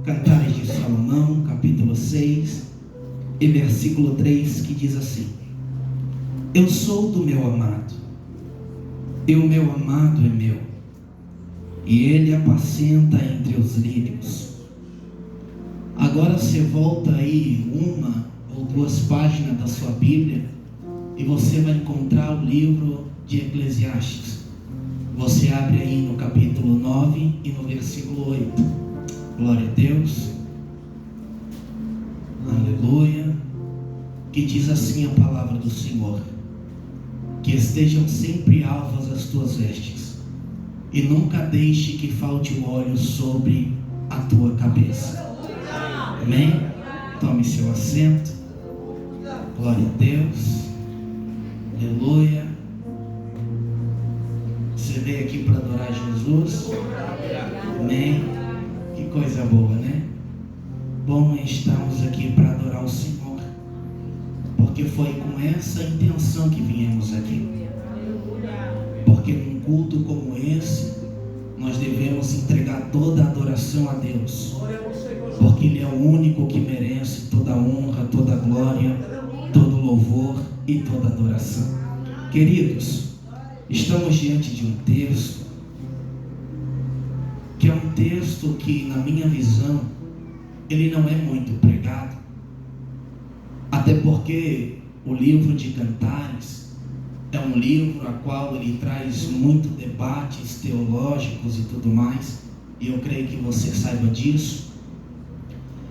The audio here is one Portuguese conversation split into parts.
Cantares de Salomão, capítulo 6, e versículo 3, que diz assim: Eu sou do meu amado, e o meu amado é meu, e ele apacenta entre os lírios. Agora você volta aí uma ou duas páginas da sua Bíblia e você vai encontrar o livro de Eclesiastes. Você abre aí no capítulo 9 e no versículo 8. Glória a Deus. Aleluia. Que diz assim a palavra do Senhor: que estejam sempre alvas as tuas vestes, e nunca deixe que falte o óleo sobre a tua cabeça. Amém? Tome seu assento. Glória a Deus. Aleluia. Você veio aqui para adorar Jesus. Amém? Que coisa boa, né? Bom estarmos aqui para adorar o Senhor, porque foi com essa intenção que viemos aqui. Porque num culto como esse, nós devemos entregar toda a adoração a Deus, porque Ele é o único que merece toda a honra, toda a glória, todo o louvor e toda a adoração. Queridos, estamos diante de um texto que é um texto que, na minha visão, ele não é muito pregado, até porque o livro de Cantares é um livro a qual ele traz muito debates teológicos e tudo mais, e eu creio que você saiba disso.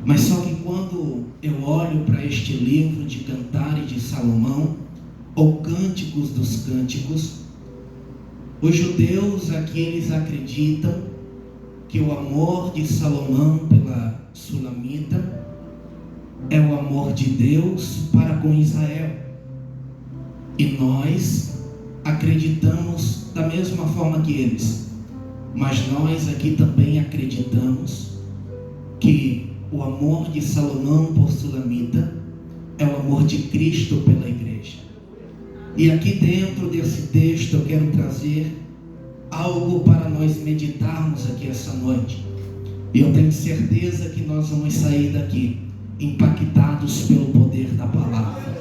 Mas só que quando eu olho para este livro de Cantares de Salomão, ou Cânticos dos Cânticos, os judeus aqui eles acreditam que o amor de Salomão pela Sulamita é o amor de Deus para com Israel. E nós acreditamos da mesma forma que eles, mas nós aqui também acreditamos que o amor de Salomão por Sulamita é o amor de Cristo pela igreja. E aqui dentro desse texto eu quero trazer algo para nós meditarmos aqui essa noite. E eu tenho certeza que nós vamos sair daqui impactados pelo poder da palavra.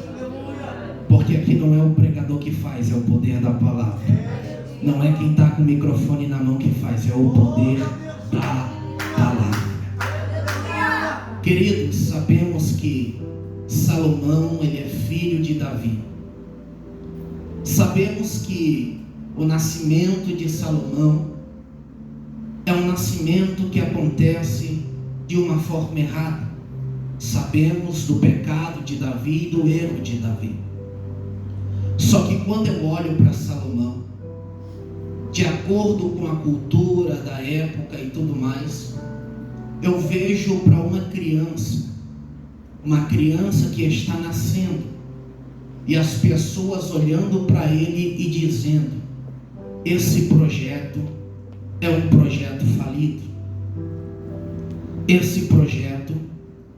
Porque aqui não é o pregador que faz, é o poder da palavra. Não é quem está com o microfone na mão que faz, é o poder da palavra. Queridos, sabemos que Salomão, ele é filho de Davi. Sabemos que o nascimento de Salomão é um nascimento que acontece de uma forma errada. Sabemos do pecado de Davi e do erro de Davi. Só que quando eu olho para Salomão, de acordo com a cultura da época e tudo mais, eu vejo para uma criança que está nascendo, e as pessoas olhando para ele e dizendo: esse projeto é um projeto falido. Esse projeto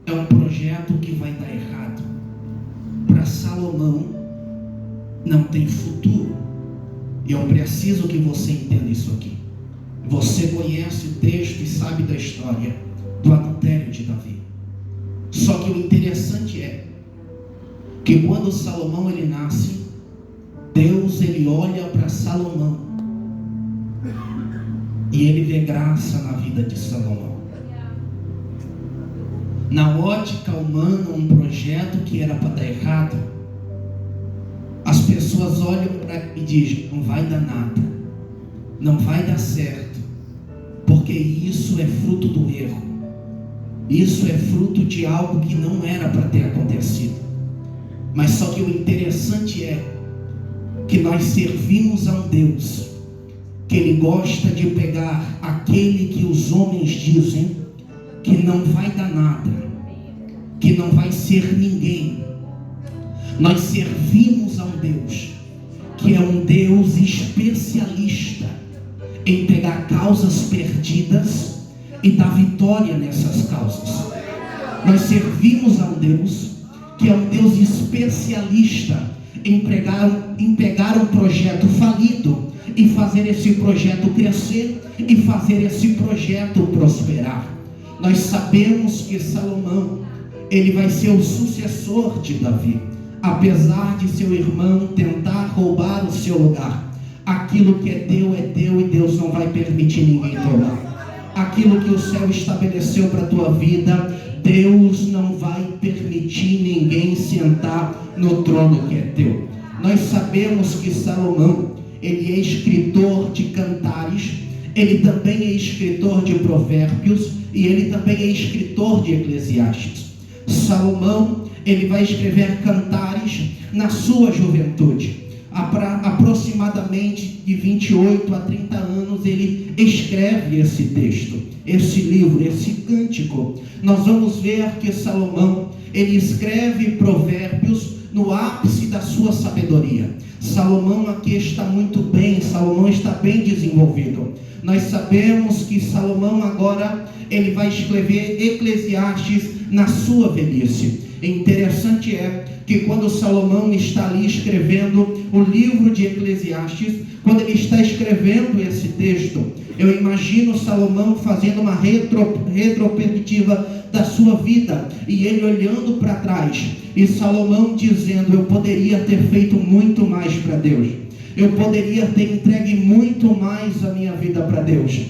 é um projeto que vai dar errado. Para Salomão não tem futuro. E eu preciso que você entenda isso aqui. Você conhece o texto e sabe da história do adultério de Davi. Só que o interessante é que quando Salomão ele nasce, Deus ele olha para Salomão e ele vê graça na vida de Salomão. Na ótica humana, um projeto que era para dar errado, as pessoas olham para ele e dizem: não vai dar nada, não vai dar certo, porque isso é fruto do erro, isso é fruto de algo que não era para ter acontecido. Mas só que o interessante é que nós servimos a um Deus que Ele gosta de pegar aquele que os homens dizem que não vai dar nada, que não vai ser ninguém. Nós servimos a um Deus que é um Deus especialista em pegar causas perdidas e dar vitória nessas causas. Nós servimos a um Deus que é um Deus especialista em pegar um projeto falido e fazer esse projeto crescer e fazer esse projeto prosperar. Nós sabemos que Salomão, ele vai ser o sucessor de Davi. Apesar de seu irmão tentar roubar o seu lugar, aquilo que é teu e Deus não vai permitir ninguém tomar. Aquilo que o céu estabeleceu para a tua vida, Deus não vai permitir ninguém sentar no trono que é teu. Nós sabemos que Salomão, ele é escritor de cantares, ele também é escritor de provérbios e ele também é escritor de Eclesiastes. Salomão, ele vai escrever cantares na sua juventude. Aproximadamente de 28 a 30 anos ele escreve esse texto, esse livro, esse cântico. Nós vamos ver que Salomão, ele escreve provérbios no ápice da sua sabedoria. Salomão aqui está muito bem, Salomão está bem desenvolvido. Nós sabemos que Salomão agora, ele vai escrever Eclesiastes na sua velhice. Interessante é que quando Salomão está ali escrevendo o livro de Eclesiastes, quando ele está escrevendo esse texto, eu imagino Salomão fazendo uma retrospectiva da sua vida, e ele olhando para trás, e Salomão dizendo: eu poderia ter feito muito mais para Deus, eu poderia ter entregue muito mais a minha vida para Deus.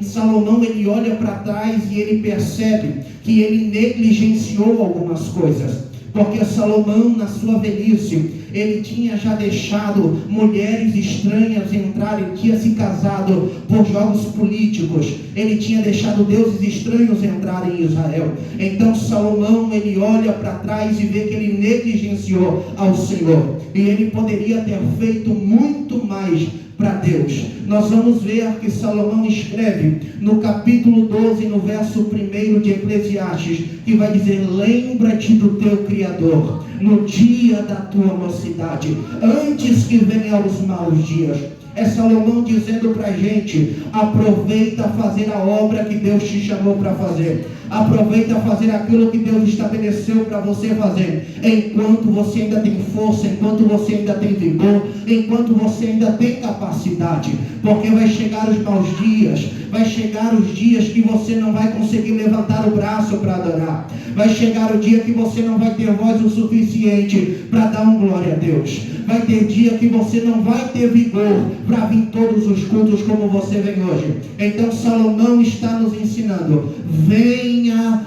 Salomão, ele olha para trás e ele percebe que ele negligenciou algumas coisas, porque Salomão, na sua velhice, ele tinha já deixado mulheres estranhas entrarem, ele tinha se casado por jogos políticos, ele tinha deixado deuses estranhos entrarem em Israel. Então Salomão, ele olha para trás e vê que ele negligenciou ao Senhor, e ele poderia ter feito muito mais para Deus. Nós vamos ver que Salomão escreve no capítulo 12, no verso 1 de Eclesiastes, que vai dizer: lembra-te do teu Criador no dia da tua mocidade, antes que venham os maus dias. É Salomão dizendo para a gente: aproveita a fazer a obra que Deus te chamou para fazer. Aproveita a fazer aquilo que Deus estabeleceu para você fazer, enquanto você ainda tem força, enquanto você ainda tem vigor, enquanto você ainda tem capacidade, porque vai chegar os maus dias, vai chegar os dias que você não vai conseguir levantar o braço para adorar, vai chegar o dia que você não vai ter voz o suficiente para dar um glória a Deus, vai ter dia que você não vai ter vigor para vir todos os cultos como você vem hoje. Então Salomão está nos ensinando: venha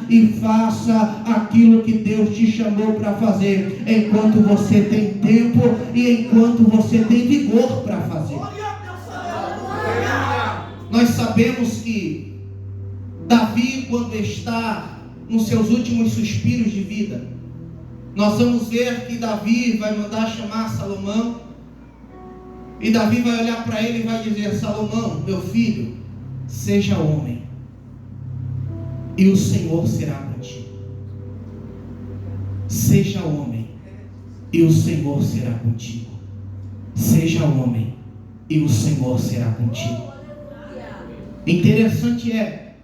e faça aquilo que Deus te chamou para fazer, enquanto você tem tempo e enquanto você tem vigor para fazer. Nós sabemos que Davi, quando está nos seus últimos suspiros de vida, nós vamos ver que Davi vai mandar chamar Salomão, e Davi vai olhar para ele e vai dizer: Salomão, meu filho, seja homem, e o Senhor será contigo. Seja homem, e o Senhor será contigo. Seja homem, e o Senhor será contigo. Interessante é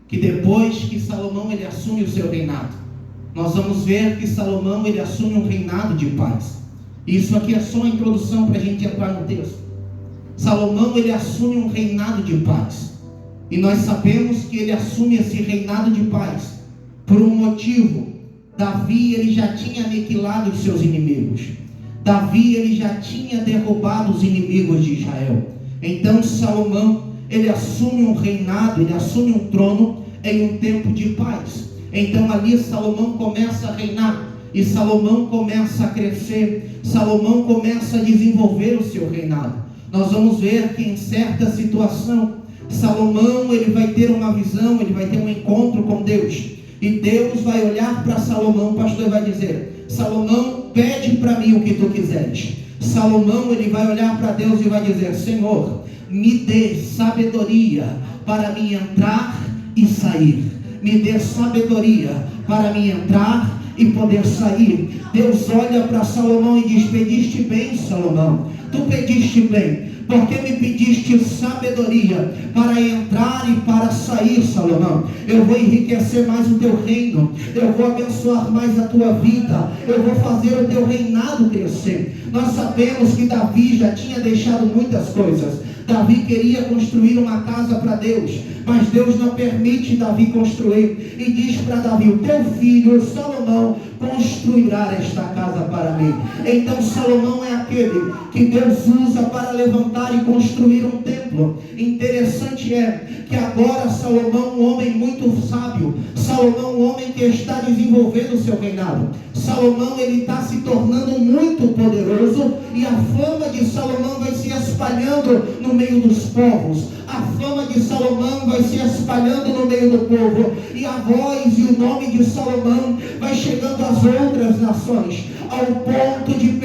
que depois que Salomão ele assume o seu reinado, nós vamos ver que Salomão ele assume um reinado de paz. Isso aqui é só uma introdução para a gente entrar no texto. Salomão ele assume um reinado de paz, e nós sabemos que ele assume esse reinado de paz por um motivo. Davi ele já tinha aniquilado os seus inimigos, Davi ele já tinha derrubado os inimigos de Israel. Então Salomão ele assume um reinado, ele assume um trono em um tempo de paz. Então ali Salomão começa a reinar, e Salomão começa a crescer, Salomão começa a desenvolver o seu reinado. Nós vamos ver que em certa situação, Salomão ele vai ter uma visão, ele vai ter um encontro com Deus, e Deus vai olhar para Salomão, o pastor vai dizer: Salomão, pede para mim o que tu quiseres. Salomão ele vai olhar para Deus e vai dizer: Senhor, me dê sabedoria para mim entrar e sair, me dê sabedoria para mim entrar e poder sair. Deus olha para Salomão e diz: pediste bem, Salomão, tu pediste bem, porque me pediste sabedoria para entrar e para sair, Salomão. Eu vou enriquecer mais o teu reino, eu vou abençoar mais a tua vida, eu vou fazer o teu reinado crescer. Nós sabemos que Davi já tinha deixado muitas coisas. Davi queria construir uma casa para Deus, mas Deus não permite Davi construir, e diz para Davi: o teu filho Salomão construirá esta casa para mim. Então Salomão é aquele que Deus usa para levantar e construir um templo. Interessante é que agora Salomão, um homem muito sábio, Salomão, um homem que está desenvolvendo o seu reinado, Salomão, ele está se tornando muito poderoso, e a fama de Salomão vai se espalhando no meio dos povos. A fama de Salomão vai se espalhando no meio do povo, e a voz e o nome de Salomão vai chegando às outras nações, ao ponto de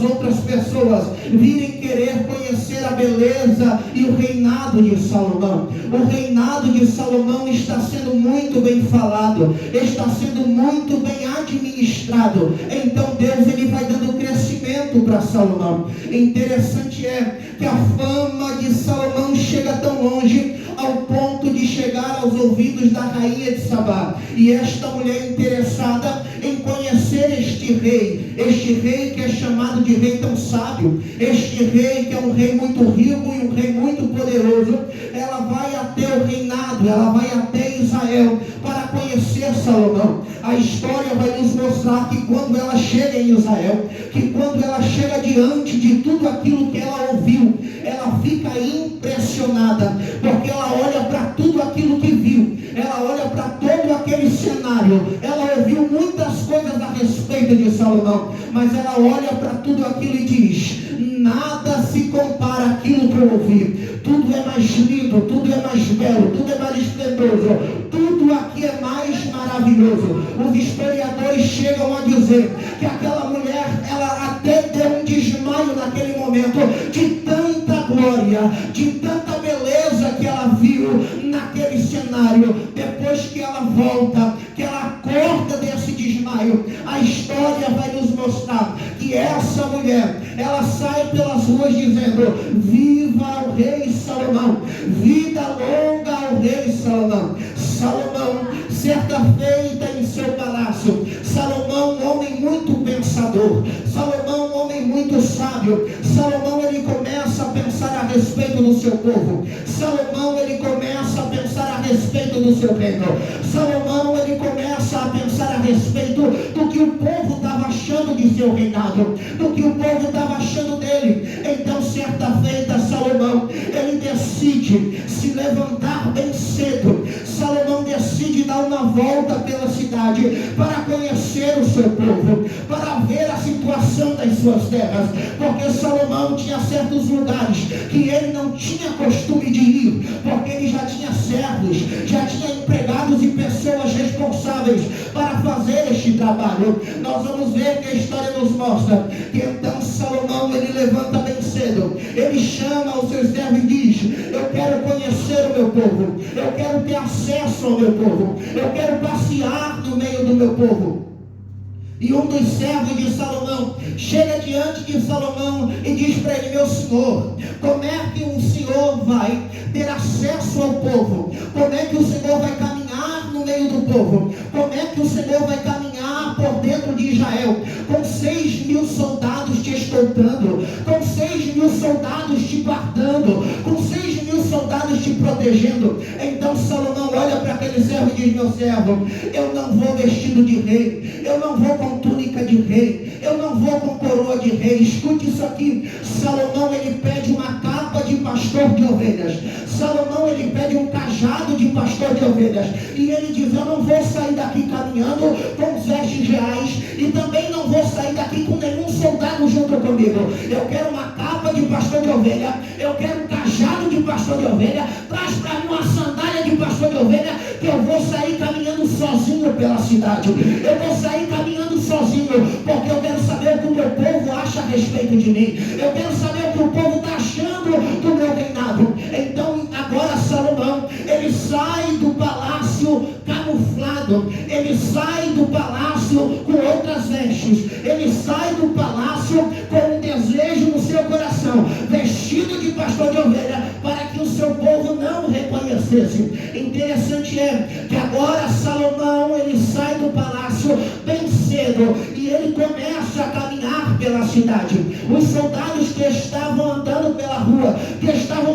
outras pessoas virem querer conhecer a beleza e o reinado de Salomão. O reinado de Salomão está sendo muito bem falado, está sendo muito bem administrado. Então Deus, ele vai dando crescimento para Salomão. Interessante é que a fama de Salomão chega tão longe, ao ponto de chegar aos ouvidos da rainha de Sabá, e esta mulher interessada em conhecer este rei que é chamado de rei tão sábio, este rei que é um rei muito rico e um rei muito poderoso, ela vai até o reinado, ela vai até Israel para conhecer Salomão. A história vai nos mostrar que quando ela chega em Israel, que quando ela chega diante de tudo aquilo que ela ouviu, ela fica impressionada, porque ela olha para tudo aquilo que viu, ela olha para todo aquele cenário, ela ouviu muitas coisas a respeito de Salomão, mas ela olha para tudo aquilo e diz: nada se compara àquilo que eu ouvi. Tudo é mais lindo, tudo é mais belo, tudo é mais esplendoroso, tudo aqui é mais maravilhoso. Os historiadores chegam a dizer que aquela mulher, ela até deu um desmaio naquele momento, de tanta glória, de tanta beleza que ela viu naquele cenário. Depois que ela volta, que ela acorda desse desmaio, a história vai nos mostrar que essa mulher, ela sai pelas ruas dizendo: viva o rei Salomão, vida longa ao rei Salomão. Salomão, certa feita em seu palácio, Salomão, um homem muito pensador, Salomão, um homem muito sábio, Salomão, ele começa a pensar a respeito do seu povo, Salomão, ele começa a pensar a respeito do seu reino, Salomão, ele começa a pensar a respeito do que o povo estava achando de seu reinado, do que o povo estava achando dele. Então, certa feita, Salomão, ele decide se levantar bem cedo. Salomão decide dar uma volta pela cidade para conhecer o seu povo, para ver a situação das suas terras, porque Salomão tinha certos lugares que ele não tinha costume de ir, porque ele já tinha servos, já tinha empregados e pessoas responsáveis para fazer este trabalho. Nós vamos ver que a história nos mostra que então Salomão, ele levanta bem cedo, ele chama os seus servos e diz: eu quero conhecer o meu povo, eu quero ter acesso ao meu povo, eu quero passear no meio do meu povo. E um dos servos de Salomão chega diante de Salomão e diz para ele: meu senhor, como é que o senhor vai ter acesso ao povo? Como é que o senhor vai caminhar no meio do povo? Como é que o senhor vai caminhar por dentro de Israel, com 6.000 soldados te escoltando, com 6.000 soldados te guardando, com 6.000 soldados te protegendo? Então Salomão olha para aquele servo e diz: meu servo, eu não vou vestido de rei, eu não vou com túnica de rei, eu não vou com coroa de rei. Escute isso aqui: Salomão, ele pede uma capa de pastor de ovelhas, Salomão, ele pede um cajado de pastor de ovelhas, e ele diz: eu não vou sair daqui caminhando com os vestes reais, e também não vou sair daqui com nenhum soldado junto comigo. Eu quero uma capa de pastor de ovelha, eu quero um cajado de pastor de ovelha, traz para mim uma sandália de pastor de ovelha, que eu vou sair caminhando sozinho pela cidade, eu vou sair caminhando sozinho, porque eu quero saber o que o meu povo acha a respeito de mim, eu quero saber o que o povo está achando do meu reinado. Então agora Salomão, ele sai do palácio camuflado, ele sai do palácio com outras vestes, ele sai do palácio com um desejo no seu coração, vestido de pastor de ovelha, para que o seu povo não o reconhecesse. Interessante é que agora Salomão, ele sai do palácio bem cedo e ele começa a caminhar pela cidade. Os soldados que estavam andando pela rua, que estavam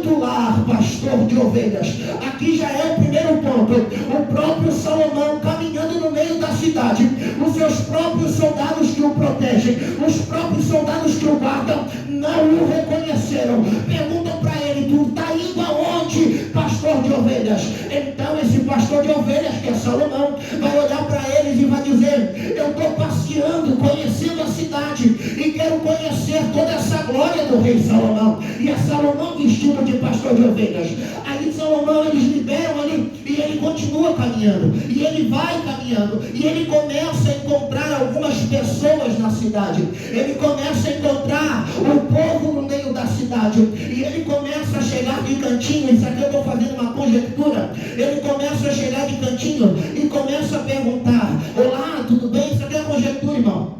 quanto lar, pastor de ovelhas. Aqui já é o primeiro ponto. O próprio Salomão caminhando no meio da cidade, os seus próprios soldados que o protegem, os próprios soldados que o guardam, não o reconheceram. Perguntam para ele: tu está indo aonde, pastor de ovelhas? Então esse pastor de ovelhas, que é Salomão, vai olhar para eles e vai dizer: eu estou passeando, conhecendo a cidade, e quero conhecer toda essa glória do rei Salomão. E é Salomão vestido de pastor de ovelhas. Aí Salomão, eles liberam ali, e ele continua caminhando, e ele vai caminhando, e ele começa a encontrar algumas pessoas na cidade. Ele começa a encontrar o povo no meio da cidade, e ele começa a chegar de cantinho. Isso aqui eu estou fazendo uma conjectura. Ele começa a chegar de cantinho e começa a perguntar: olá, tudo bem? Isso aqui é conjectura, irmão.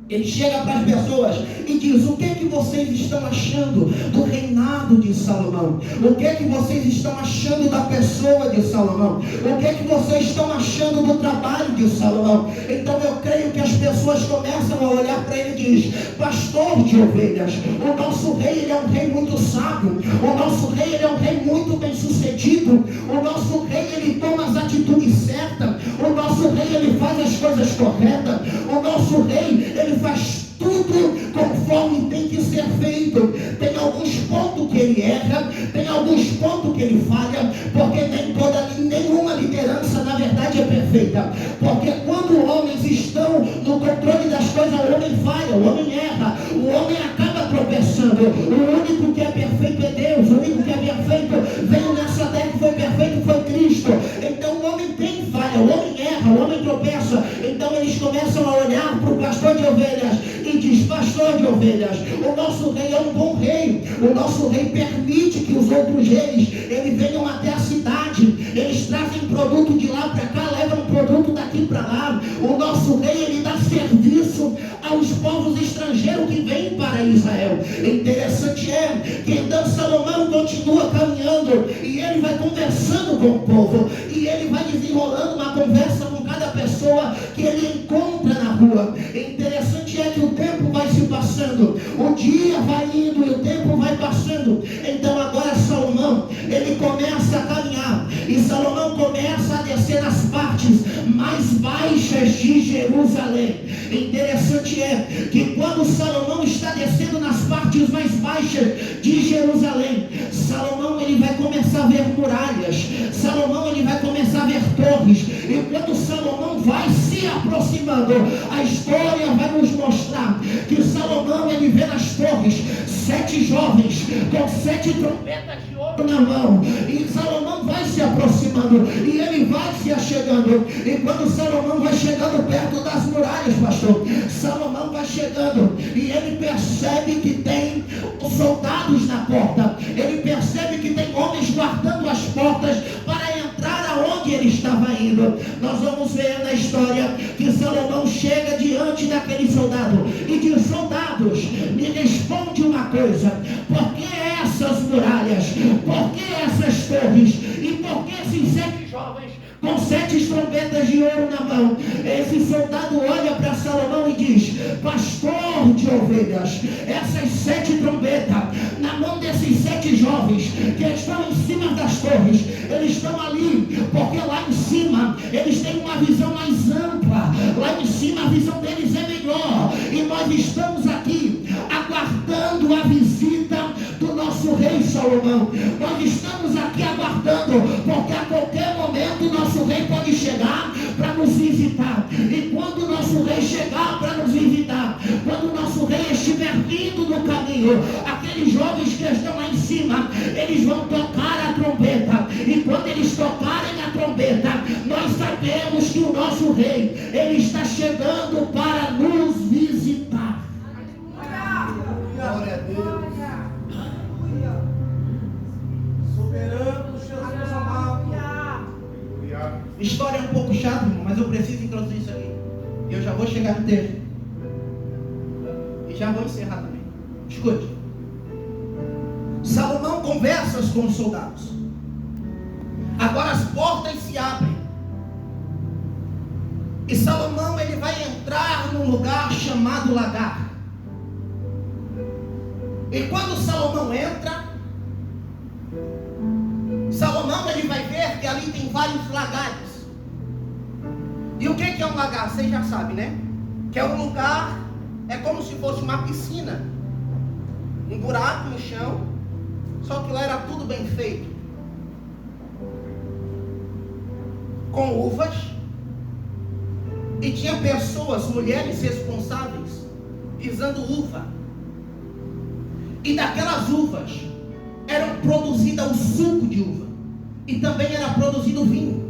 Ele chega para as pessoas e diz: o que é que vocês estão achando do reinado de Salomão? O que é que vocês estão achando da pessoa de Salomão? O que é que vocês estão achando do trabalho de Salomão? Então eu creio que as pessoas começam a olhar para ele e diz: pastor de ovelhas, o nosso rei, ele é um rei muito sábio, o nosso rei, ele é um rei muito bem sucedido, o nosso rei, ele toma as atitudes certas, o nosso rei, ele faz as coisas corretas, o nosso rei, ele faz tudo conforme tem que ser feito. Tem alguns pontos que ele erra, tem alguns pontos que ele falha, porque nenhuma liderança na verdade é perfeita. Porque quando homens estão no controle das coisas, o homem falha, o homem erra, o homem acaba tropeçando. O único que é perfeito é Deus, o único que é perfeito veio nessa terra, que foi perfeito foi Cristo. Então o homem tem falha, o homem erra, o homem tropeça. Então eles começam a olhar para o pastor de ovelhas e diz: pastor de ovelhas, o nosso rei é um bom rei, o nosso rei permite que os outros reis eles venham até a cidade, eles trazem produto de lá para cá, levam produto daqui para lá. O nosso rei, ele dá serviço aos povos estrangeiros que vêm para Israel. Interessante é que então Salomão continua caminhando e ele vai conversando com o povo, e ele vai desenrolando uma conversa com cada pessoa que ele encontra na rua. Interessante é que o tempo vai se passando, o dia vai indo e o tempo vai passando. Então agora Salomão, ele começa a caminhar, e Salomão começa a descer nas partes mais baixas de Jerusalém. Interessante é que quando Salomão está descendo nas partes mais baixas de Jerusalém, Salomão, ele vai começar a ver muralhas, Salomão, ele vai começar a ver torres. E quando Salomão vai se aproximando, a história vai nos mostrar que Salomão, ele vê nas torres 7 jovens com 7 trombetas de ouro na mão, e Salomão vai se aproximando e ele vai se achegando. E quando Salomão vai chegando perto das muralhas, pastor, Salomão vai chegando e ele percebe que tem soldados na porta, ele percebe que tem homens guardando as portas para entrar aonde ele estava indo. Nós vamos ver na história que Salomão chega diante daquele soldado e diz: soldados, me responde uma coisa, por que essas muralhas, por que essas torres, e por que esses 7 jovens com 7 trombetas de ouro na mão? Esse soldado olha para Salomão e diz: pastor de ovelhas, essas 7 trombetas na mão desses 7 jovens que estão em cima das torres, eles estão ali porque lá em cima eles têm uma visão mais ampla, lá em cima a visão deles é melhor, e nós estamos aqui aguardando a visita do nosso rei Salomão. Nós estamos aqui aguardando, porque a qualquer momento o nosso rei pode chegar para nos visitar. E quando o nosso rei chegar para nos visitar, quando o nosso rei estiver vindo no caminho, aqueles jovens que estão lá em cima, eles vão tocar a trombeta. E quando eles tocarem a trombeta, nós sabemos que o nosso rei, ele está chegando para nos visitar. Glória a Deus. Soberano Jesus amado. História é um pouco chata, irmão, mas eu preciso introduzir isso aqui. E eu já vou chegar no texto. E já vou encerrar também. Escute. Salomão conversa com os soldados. Agora as portas se abrem. E Salomão, ele vai entrar num lugar chamado Lagar. E quando Salomão entra, Salomão, ele vai ver que ali tem vários lagares. E o que é um lagar? Vocês já sabem, né? Que é um lugar, é como se fosse uma piscina, um buraco no chão, só que lá era tudo bem feito, com uvas, e tinha pessoas, mulheres responsáveis, pisando uva, e daquelas uvas eram produzidas o suco de uva, e também era produzido vinho.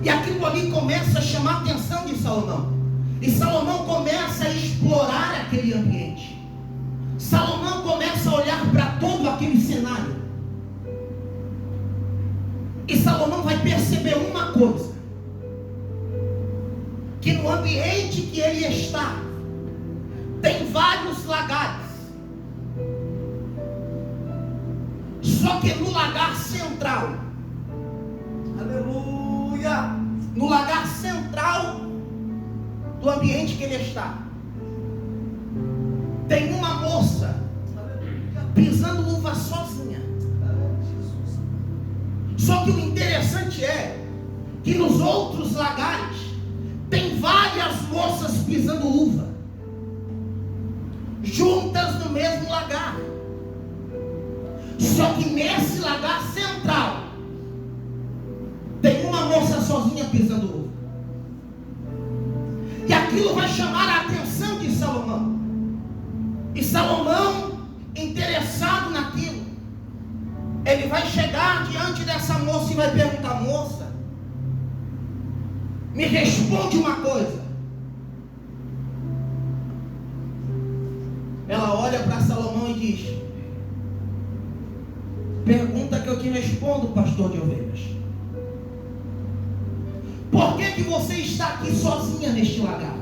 E aquilo ali começa a chamar a atenção de Salomão. E Salomão começa a explorar aquele ambiente. Salomão começa a olhar para todo aquele cenário. E Salomão vai perceber uma coisa: que no ambiente que ele está, tem vários lagares. Só que no lagar central, Aleluia. no lagar central do ambiente que ele está, tem uma moça pisando uva sozinha. Só que o interessante é que nos outros lagares tem várias moças pisando uva, juntas no mesmo lagar. Só que nesse lagar central tem uma moça sozinha pisando uva. E aquilo vai chamar a atenção de Salomão. E Salomão, interessado naquilo, ele vai chegar diante dessa moça e vai perguntar: moça, me responde uma coisa. Ela olha para Salomão e diz: pergunta que eu te respondo, pastor de ovelhas. Por que você está aqui sozinha neste lagar?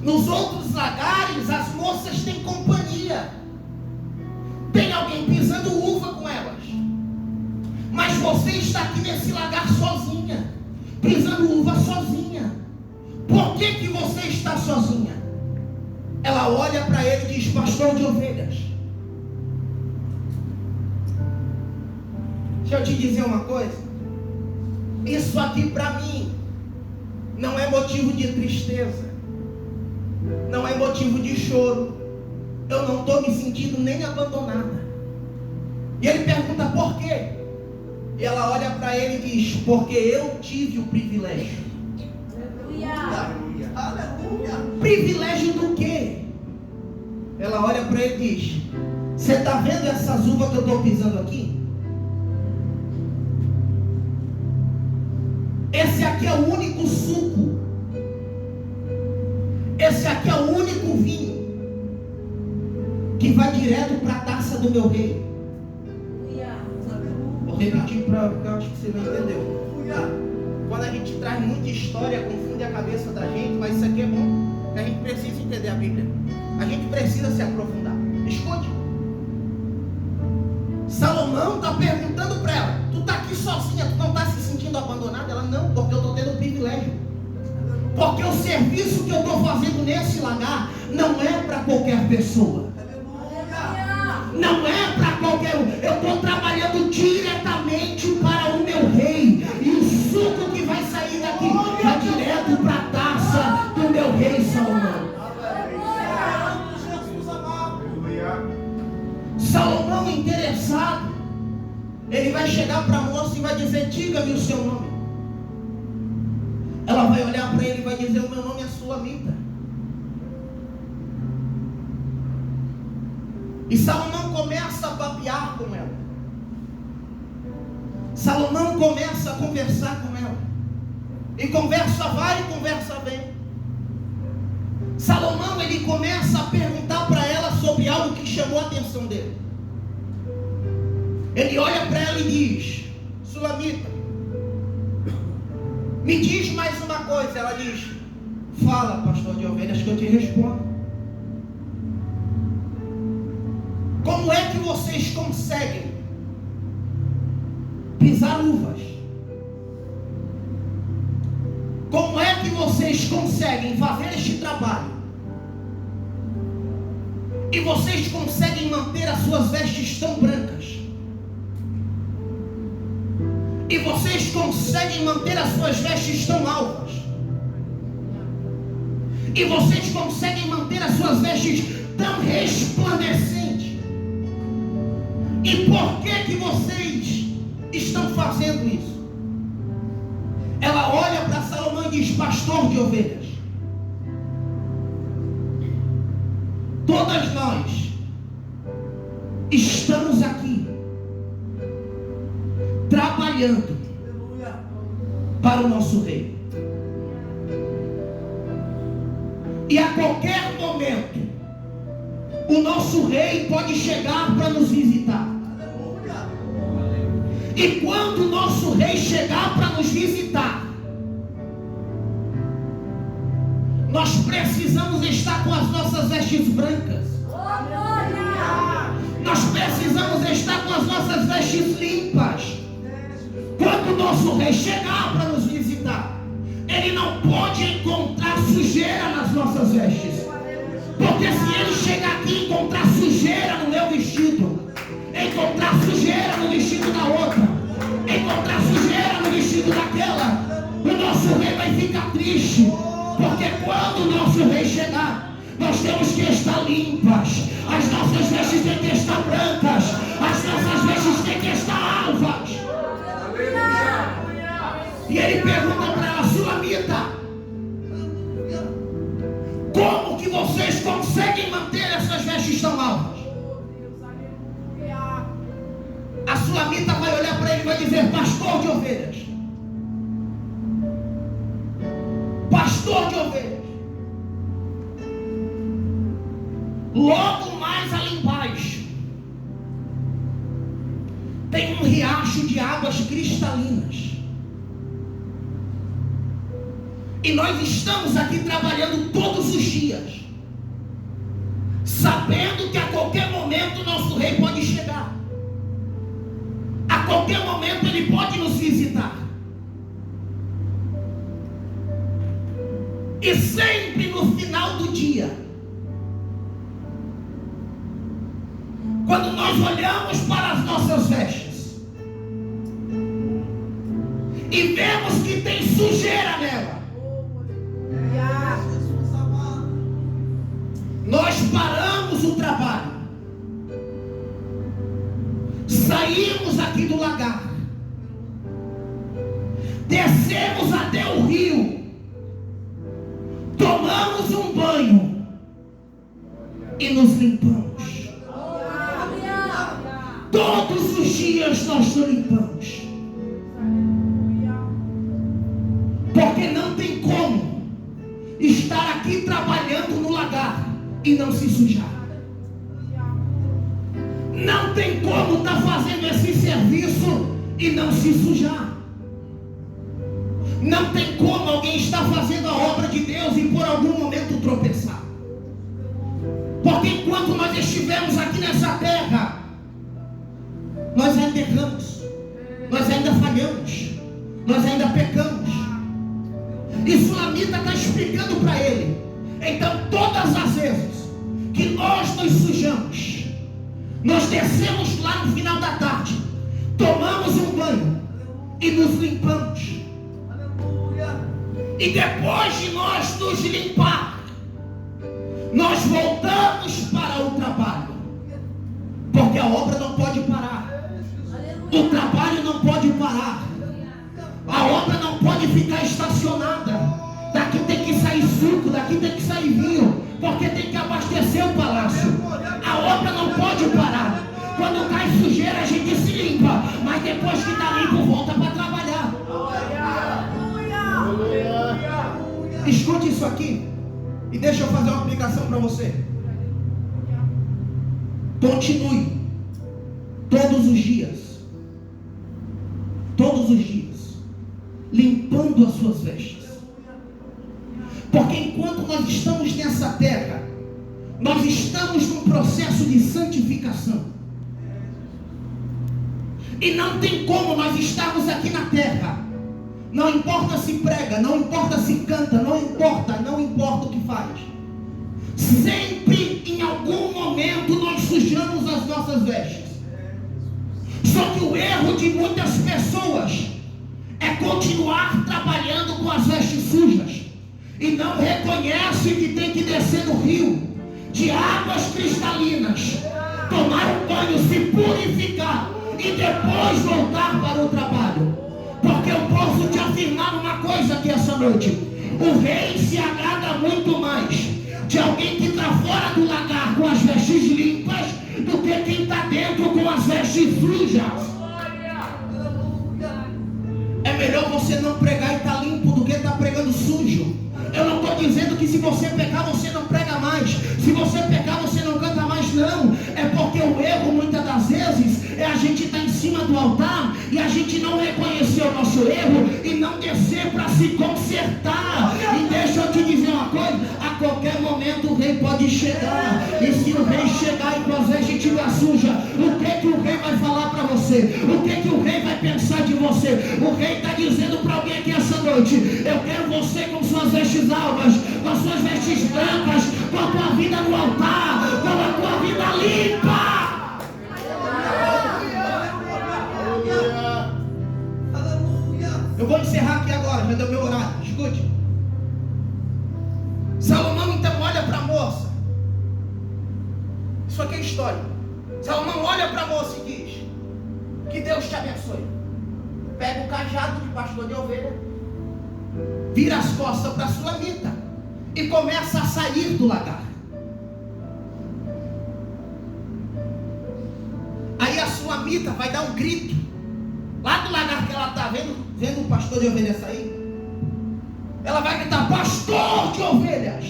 Nos outros lagares as moças têm companhia, tem alguém pisando uva com elas, mas você está aqui nesse lagar sozinha, pisando uva sozinha. Por que você está sozinha? Ela olha para ele e diz: pastor de ovelhas, deixa eu te dizer uma coisa, isso aqui para mim não é motivo de tristeza, não é motivo de choro, eu não estou me sentindo nem abandonada. E ele pergunta: por quê? E ela olha para ele e diz: porque eu tive o privilégio. Aleluia. Aleluia. Privilégio do quê? Ela olha para ele e diz: você está vendo essas uvas que eu estou pisando aqui? Esse aqui é o único suco, esse aqui é o único vinho que vai direto para a taça do meu rei. Vou repetir para porque eu acho que você não entendeu. Quando a gente traz muita história, confunde a cabeça da gente, mas isso aqui é bom, a gente precisa entender a Bíblia, a gente precisa se aprofundar. Escute, Salomão está perguntando para ela: tu está aqui sozinha, tu não está se sentindo abandonada? Ela: não, porque eu estou tendo o privilégio, porque o serviço que eu estou fazendo nesse lagar não é para qualquer pessoa, não é para qualquer um. Eu estou trabalhando diretamente para o meu rei, e o suco que vai sair daqui vai direto para a taça do meu rei Salomão. Salomão, interessado, ele vai chegar para a moça e vai dizer: diga-me o seu nome. Ela vai olhar para ele e vai dizer: o meu nome é Sulamita. E Salomão começa a papear com ela, Salomão começa a conversar com ela, e conversa vai e conversa vem. Salomão, ele começa a perguntar para ela sobre algo que chamou a atenção dele. Ele olha para ela e diz: Sulamita, me diz mais uma coisa. Ela diz: fala, pastor de ovelhas, que eu te respondo. Como é que vocês conseguem pisar uvas? Como é que vocês conseguem fazer este trabalho E vocês conseguem manter as suas vestes tão brancas. E vocês conseguem manter as suas vestes tão alvas. E vocês conseguem manter as suas vestes tão resplandecentes. E por que vocês estão fazendo isso? Ela olha para Salomão e diz: pastor de ovelhas, todas nós estamos aqui trabalhando para o nosso rei. E a qualquer momento o nosso rei pode chegar para nos visitar. E quando o nosso rei chegar para nos visitar, nós precisamos estar com as nossas vestes brancas. Nós precisamos estar com as nossas vestes limpas. Quando o nosso rei chegar para nos visitar, ele não pode encontrar sujeira nas nossas vestes. Porque se ele chegar aqui e encontrar sujeira no meu vestido, encontrar sujeira no vestido da outra, encontrar sujeira no vestido daquela, o nosso rei vai ficar triste. Porque quando o nosso rei chegar, nós temos que estar limpas. As nossas vestes têm que estar brancas. As nossas vestes têm que estar alvas. E ele pergunta para ela: Sulamita, como que vocês conseguem manter essas vestes tão alvas? A Sulamita vai olhar para ele e vai dizer: pastor de ovelhas, pastor de ovelhas, logo mais ali embaixo tem um riacho de águas cristalinas. E nós estamos aqui trabalhando todos os dias, sabendo que a qualquer momento o nosso rei pode chegar. A qualquer momento ele pode nos visitar. E sempre no final do dia, quando nós olhamos para as nossas vestes e vemos que tem sujeira nela, nós paramos o trabalho, saímos aqui do lagar, descemos até o rio, tomamos um banho e nos limpamos. Todos os dias nós nos limpamos. Porque não tem como estar aqui trabalhando no lagar e não se sujar. Não tem como estar fazendo esse serviço e não se sujar. Não tem como alguém estar fazendo a obra de Deus e por algum momento tropeçar. Porque enquanto nós estivermos aqui nessa terra, nós ainda erramos, nós ainda falhamos, nós ainda pecamos. E Sulamita está explicando para ele. Então todas as vezes que nós nos sujamos, nós descemos lá no final da tarde, tomamos um banho e nos limpamos. E depois de nós nos limpar, nós voltamos para o trabalho. Porque a obra não pode parar. O trabalho não pode parar. A obra não pode ficar estacionada. Daqui tem que sair suco, daqui tem que sair vinho, porque tem que abastecer o palácio. A obra não pode parar. Quando cai sujeira a gente se limpa, mas depois que está limpo volta para trabalhar. Escute isso aqui e deixa eu fazer uma aplicação para você. Continue todos os dias limpando as suas vestes. Porque enquanto nós estamos nessa terra, nós estamos num processo de santificação. E não tem como nós estarmos aqui na terra, não importa se prega, não importa se canta, não importa o que faz, sempre em algum momento sujamos as nossas vestes. Só que o erro de muitas pessoas é continuar trabalhando com as vestes sujas e não reconhece que tem que descer no rio de águas cristalinas, tomar um banho, se purificar e depois voltar para o trabalho. Porque eu posso te afirmar uma coisa aqui essa noite: o rei se agrada muito mais de alguém que está fora do lagar com as vestes limpas do que quem está dentro com as vestes sujas. É melhor você não pregar e estar limpo do que estar pregando sujo. Eu não estou dizendo que se você pecar você não prega mais, se você pecar você não canta mais, não. É porque o erro muitas das vezes é a gente estar em cima do altar e a gente não reconhecer o nosso erro e não descer para se consertar. E deixa eu te dizer uma coisa: a qualquer momento o rei pode chegar, e se o rei chegar e com as vestes estiver suja, o que o rei vai falar para você? O que o rei vai pensar de você? O rei está dizendo para alguém aqui essa noite: eu quero você com suas vestes alvas, com as suas vestes brancas, com a tua vida no altar, com a tua vida limpa. Eu vou encerrar aqui agora, já deu meu horário. Escute. Salomão então olha para a moça. Isso aqui é história. Salomão olha para a moça e diz: que Deus te abençoe. Pega o cajado de pastor de ovelha, vira as costas para a sulamita e começa a sair do lagar. Aí a sulamita vai dar um grito lá do lagar que ela está vendo o pastor de ovelhas sair. Ela vai gritar: pastor de ovelhas.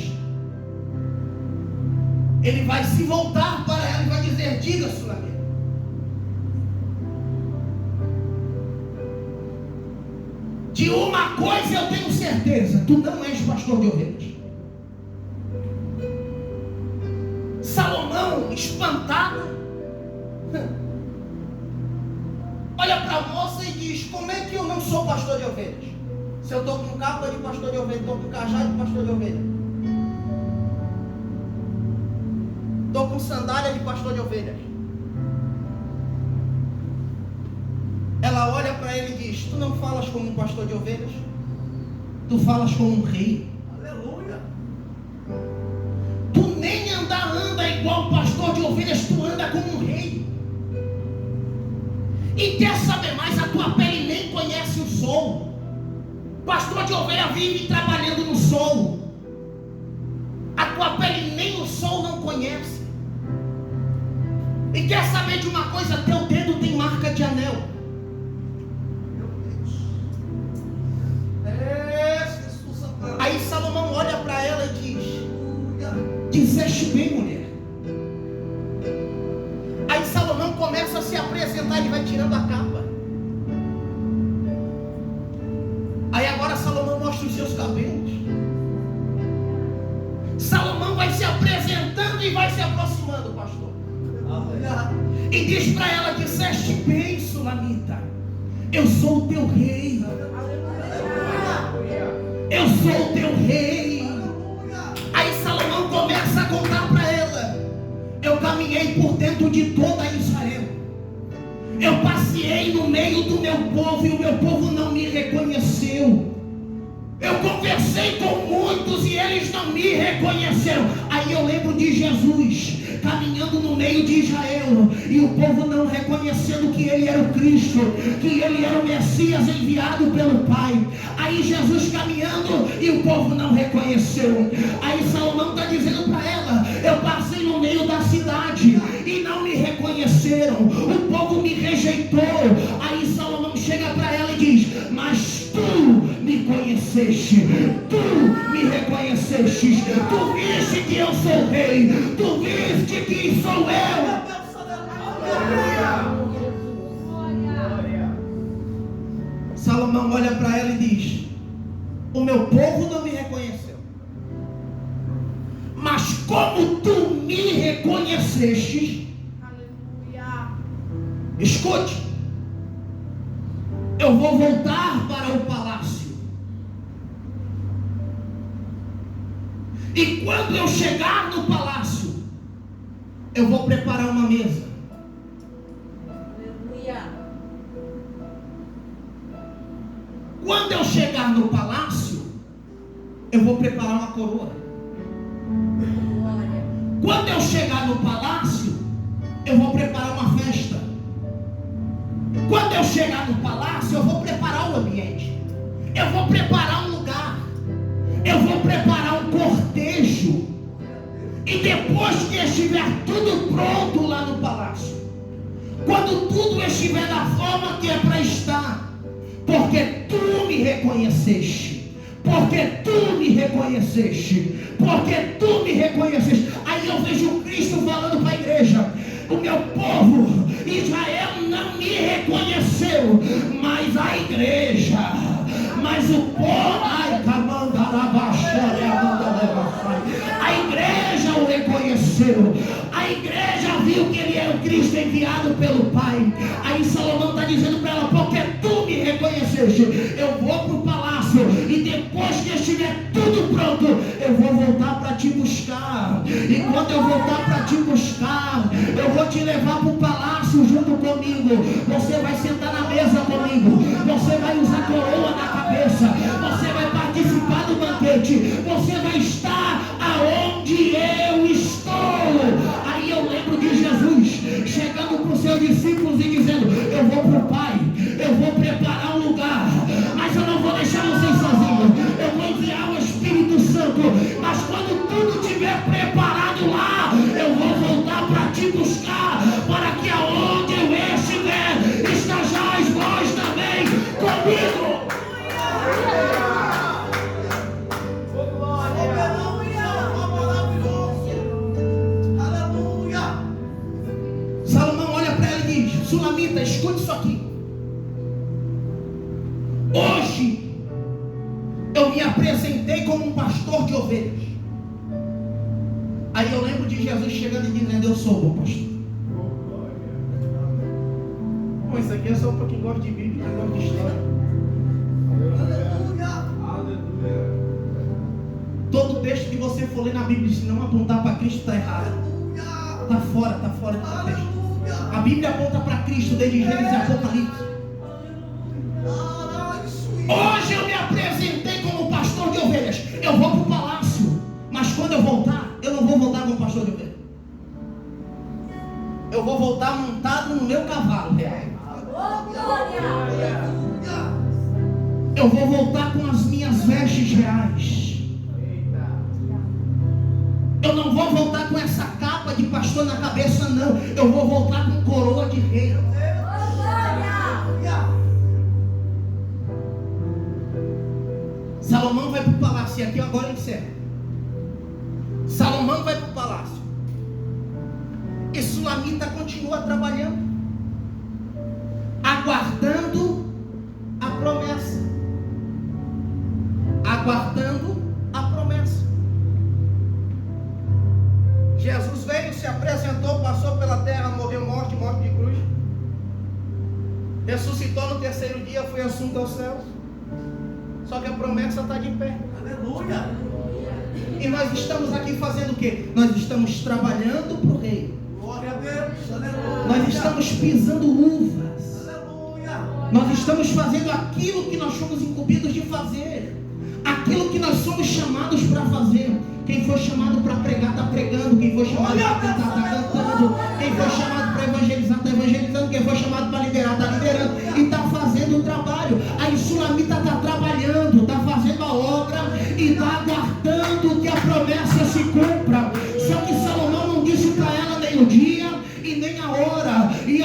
Ele vai se voltar para ela e vai dizer: diga, sulamita. De uma coisa eu tenho certeza: tu não és pastor de ovelhas. Salomão, espantado, olha para a moça e diz: como é que eu não sou pastor de ovelhas? Se eu estou com capa de pastor de ovelha, estou com cajado de pastor de ovelha, estou com sandália de pastor de ovelhas. Ela olha para ele e diz: tu não falas como um pastor de ovelhas, tu falas como um rei. Aleluia. Tu nem anda igual pastor de ovelhas, tu anda como um rei. E quer saber mais? A tua pele nem conhece o sol. Pastor de ovelha vive trabalhando no sol. A tua pele nem o sol não conhece. E quer saber de uma coisa? Teu dedo tem marca de anel. Aí Salomão olha para ela e diz: dizeste bem, mulher. Aí Salomão começa a se apresentar, ele vai tirando a capa. Aí agora Salomão mostra os seus cabelos. Salomão vai se apresentando e vai se aproximando, pastor. E diz para ela: disseste bem, sulamita, eu sou o teu rei. Eu sou o teu rei. Aí Salomão começa a contar para ela: eu caminhei por dentro de toda Israel, eu passei no meio do meu povo e o meu povo não me reconheceu. Eu conversei com muitos e eles não me reconheceram. Aí eu lembro de Jesus caminhando no meio de Israel e o povo não reconhecendo que ele era o Cristo, que ele era o Messias enviado pelo Pai. Aí Jesus caminhando e o povo não reconheceu. Aí Salomão está dizendo para ela: eu passei no meio da cidade e não me reconheceram, o povo me rejeitou. Aí Salomão chega para ela e diz: mas tu me conheceste, tu me reconheceste, tu viste que eu sou rei, tu viste quem sou eu. Salomão olha para ela e diz: o meu povo não me reconheceu, mas como tu me reconheceste, escute, eu vou voltar para o palácio, e quando eu chegar no palácio, eu vou preparar uma mesa. Aleluia. Quando eu chegar no palácio, eu vou preparar uma coroa. Glória. Quando eu chegar no palácio, eu vou preparar uma festa. Quando eu chegar no palácio, eu vou preparar o ambiente. Eu vou preparar um lugar. Eu vou preparar um cortejo. E depois que estiver tudo pronto lá no palácio, quando tudo estiver da forma que é para estar, porque tu me reconheceste, porque tu me reconheceste, porque tu me reconheceste. Aí eu vejo Cristo falando para a igreja: o meu povo Israel não me reconheceu, mas a igreja, mas o povo, a igreja o reconheceu. A igreja viu que ele era o Cristo enviado pelo Pai. Aí Salomão está dizendo para ela: porque tu me reconheceste, eu vou para o palácio, e depois que estiver tudo pronto, eu vou voltar para te buscar. E quando eu voltar para te buscar, eu vou te levar para o palácio junto comigo. Você vai sentar na mesa comigo, você vai usar coroa na cabeça, você vai participar do banquete, você vai estar aonde eu estou. Aí eu lembro de Jesus chegando para os seus discípulos e dizendo: eu vou para o Pai, eu vou preparar um lugar, mas eu não vou deixar vocês sozinhos, eu vou enviar o Espírito Santo, mas quando tudo estiver preparado lá, eu vou voltar para te buscar, para que aonde eu estiver, estejais vós também comigo. Salomão olha para ela e diz: Sulamita, escute isso aqui. Hoje eu me apresentei como um pastor de ovelhas. Aí eu lembro de Jesus chegando e dizendo: eu sou o bom pastor. Bom, isso aqui é só para quem gosta de Bíblia, quem gosta de história. Aleluia. Todo texto que você for ler na Bíblia, se não apontar para Cristo, está errado. Está fora do contexto. A Bíblia aponta para Cristo desde Gênesis e Apocalipse. Hoje eu me apresentei como pastor de ovelhas. Eu vou para o palácio, mas quando eu voltar, eu não vou voltar como pastor de ovelhas. Eu vou voltar montado no meu cavalo real. Eu vou voltar com as minhas vestes reais. Eu não vou voltar com essa capa de pastor na cabeça, não. Eu vou voltar com coroa de rei. Salomão vai para o palácio. E aqui agora eu encerro. Salomão vai para o palácio. E Sulamita continua trabalhando, aguardando a promessa. Aguardando a promessa. Jesus veio, se apresentou, passou pela terra, morreu morte de cruz. Ressuscitou no terceiro dia, foi assunto aos céus. Só que a promessa está de pé. Aleluia. E nós estamos aqui fazendo o quê? Nós estamos trabalhando para o rei. Glória a Deus. Aleluia. Nós estamos pisando uvas. Aleluia. Nós estamos fazendo aquilo que nós fomos incumbidos de fazer. Aquilo que nós somos chamados para fazer. Quem foi chamado para pregar está pregando. Quem foi chamado para cantar está cantando. Quem foi chamado para evangelizar está evangelizando. Quem foi chamado para liderar está liderando. E está fazendo o trabalho. Aí Sulamita está trabalhando, está fazendo a obra e está aguardando que a promessa se cumpra. Só que Salomão não disse para ela nem o dia e nem a hora. E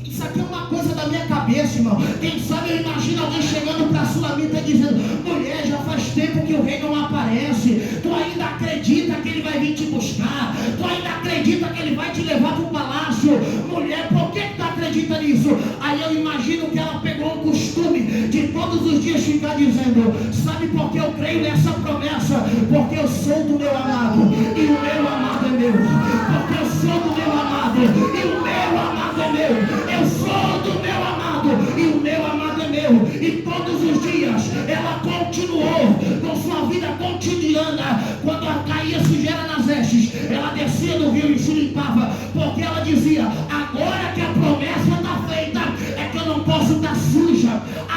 isso aqui é uma coisa da minha cabeça, irmão. Quem sabe eu imagino alguém chegando para Sulamita dizendo: mulher, já faz tempo que o rei não aparece. Tu ainda acredita que ele vai vir te buscar? Tu ainda acredita que ele vai te levar para o palácio? Mulher, por que tu acredita nisso? Aí eu imagino que ela pegou o costume de todos os dias ficar dizendo: sabe por que eu creio nessa promessa? Porque eu sou do meu amado e o meu amado é meu. Porque eu sou do meu amado e o meu amado é meu. Eu sou do meu amado e o meu amado é meu. E todos os dias ela continuou com sua vida cotidiana. Quando caía sujeira nas vestes, ela descia no rio e se limpava, A